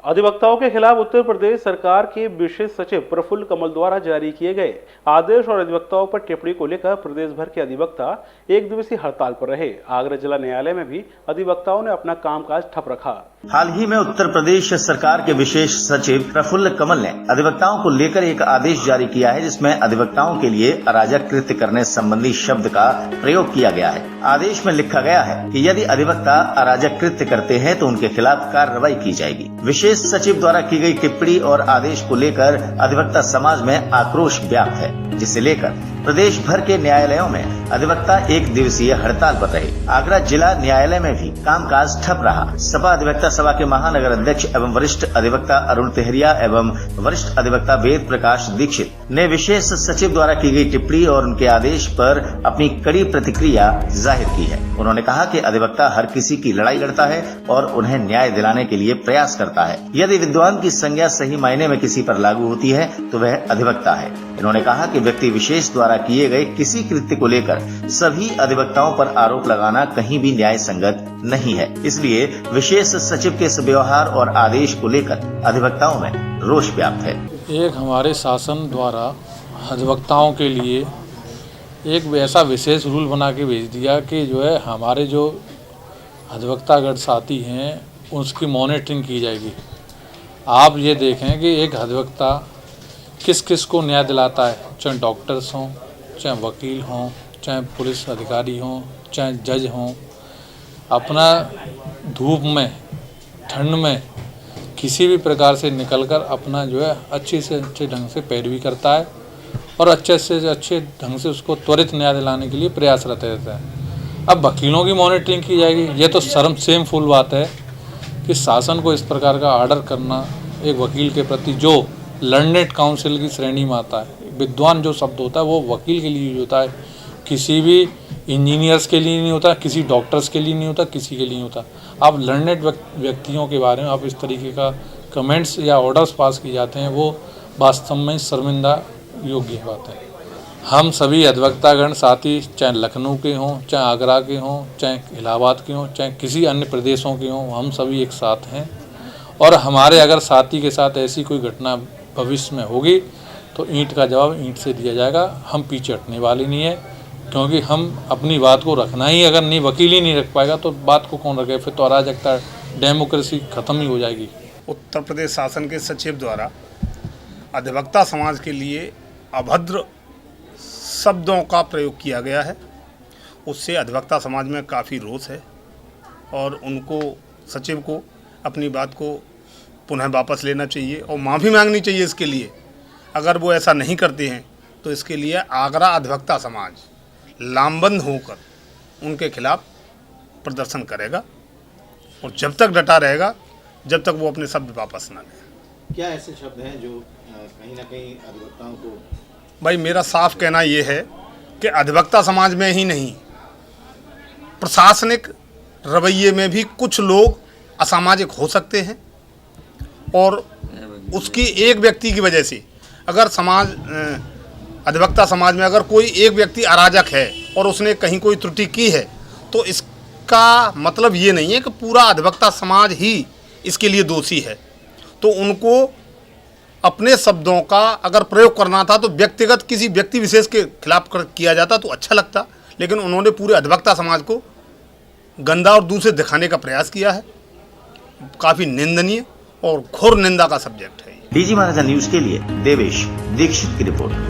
अधिवक्ताओं के खिलाफ उत्तर प्रदेश सरकार के विशेष सचिव प्रफुल्ल कमल द्वारा जारी किए गए आदेश और अधिवक्ताओं पर टिप्पणी को लेकर प्रदेश भर के अधिवक्ता एक दिवसीय हड़ताल पर रहे। आगरा जिला न्यायालय में भी अधिवक्ताओं ने अपना कामकाज ठप रखा। हाल ही में उत्तर प्रदेश सरकार के विशेष सचिव प्रफुल्ल कमल ने अधिवक्ताओं को लेकर एक आदेश जारी किया है, जिसमें अधिवक्ताओं के लिए अराजक कृत्य करने संबंधी शब्द का प्रयोग किया गया है। आदेश में लिखा गया है कि यदि अधिवक्ता अराजक कृत्य करते हैं तो उनके खिलाफ कार्रवाई की जाएगी। विशेष सचिव द्वारा की गई टिप्पणी और आदेश को लेकर अधिवक्ता समाज में आक्रोश व्याप्त है, जिसे लेकर प्रदेश भर के न्यायालयों में अधिवक्ता एक दिवसीय हड़ताल पर रहे। आगरा जिला न्यायालय में भी कामकाज ठप रहा। सपा अधिवक्ता सभा के महानगर अध्यक्ष एवं वरिष्ठ अधिवक्ता अरुण तेहरिया एवं वरिष्ठ अधिवक्ता वेद प्रकाश दीक्षित ने विशेष सचिव द्वारा की गई टिप्पणी और उनके आदेश पर अपनी कड़ी प्रतिक्रिया जाहिर की है। उन्होंने कहा कि अधिवक्ता हर किसी की लड़ाई लड़ता है और उन्हें न्याय दिलाने के लिए प्रयास करता है। यदि विद्वान की संज्ञा सही मायने में किसी पर लागू होती है तो वह अधिवक्ता है। इन्होंने कहा कि व्यक्ति विशेष द्वारा किए गए किसी कृत्य को लेकर सभी अधिवक्ताओं पर आरोप लगाना कहीं भी न्याय संगत नहीं है। इसलिए विशेष सचिव के इस व्यवहार और आदेश को लेकर अधिवक्ताओं में रोष व्याप्त है। एक हमारे शासन द्वारा अधिवक्ताओं के लिए एक ऐसा विशेष रूल बना के भेज दिया कि जो है हमारे जो अधिवक्तागण साथी हैं उसकी मॉनिटरिंग की जाएगी। आप ये देखें कि एक अधिवक्ता किस किस को न्याय दिलाता है, चाहे डॉक्टर्स हों, चाहे वकील हों, चाहे पुलिस अधिकारी हों, चाहे जज हों, अपना धूप में ठंड में किसी भी प्रकार से निकलकर अपना जो है अच्छे से अच्छे ढंग से पैरवी करता है और अच्छे से अच्छे ढंग से उसको त्वरित न्याय दिलाने के लिए प्रयासरत रहता है। अब वकीलों की मॉनिटरिंग की जाएगी, ये तो शर्मफुल बात है कि शासन को इस प्रकार का आर्डर करना एक वकील के प्रति जो लर्नेड काउंसिल की श्रेणी में आता है। विद्वान जो शब्द होता है वो वकील के लिए होता है, किसी भी इंजीनियर्स के लिए नहीं होता, किसी डॉक्टर्स के लिए नहीं होता, किसी के लिए नहीं होता। आप लर्नेड व्यक्तियों के बारे में आप इस तरीके का कमेंट्स या ऑर्डर्स पास किए जाते हैं, वो वास्तव में शर्मिंदा योग्य बात है। हम सभी अधिवक्तागण साथी चाहे लखनऊ के हों, चाहे आगरा के हों, चाहे इलाहाबाद के हों, चाहे किसी अन्य प्रदेशों के हों, हम सभी एक साथ हैं और हमारे अगर साथी के साथ ऐसी कोई घटना भविष्य में होगी तो ईंट का जवाब ईंट से दिया जाएगा। हम पीछे हटने वाले नहीं है, क्योंकि हम अपनी बात को रखना ही अगर नहीं, वकील ही नहीं रख पाएगा तो बात को कौन रखे, फिर तो अराजकता डेमोक्रेसी खत्म ही हो जाएगी। उत्तर प्रदेश शासन के सचिव द्वारा अधिवक्ता समाज के लिए अभद्र शब्दों का प्रयोग किया गया है, उससे अधिवक्ता समाज में काफ़ी रोष है और उनको सचिव को अपनी बात को पुनः वापस लेना चाहिए और माफ़ी मांगनी चाहिए इसके लिए। अगर वो ऐसा नहीं करते हैं तो इसके लिए आगरा अधिवक्ता समाज लामबंद होकर उनके खिलाफ प्रदर्शन करेगा और जब तक डटा रहेगा जब तक वो अपने शब्द वापस ना लें। क्या ऐसे शब्द हैं जो कहीं ना कहीं अधिवक्ताओं को? भाई मेरा साफ कहना ये है कि अधिवक्ता समाज में ही नहीं, प्रशासनिक रवैये में भी कुछ लोग असामाजिक हो सकते हैं और उसकी एक व्यक्ति की वजह से अगर समाज अधिवक्ता समाज में अगर कोई एक व्यक्ति अराजक है और उसने कहीं कोई त्रुटि की है तो इसका मतलब ये नहीं है कि पूरा अधिवक्ता समाज ही इसके लिए दोषी है। तो उनको अपने शब्दों का अगर प्रयोग करना था तो व्यक्तिगत किसी व्यक्ति विशेष के खिलाफ किया जाता तो अच्छा लगता, लेकिन उन्होंने पूरे अधिवक्ता समाज को गंदा और दूसरे दिखाने का प्रयास किया है। काफ़ी निंदनीय और घोर निंदा का सब्जेक्ट है। डीजी महाराजा न्यूज के लिए देवेश दीक्षित की रिपोर्ट।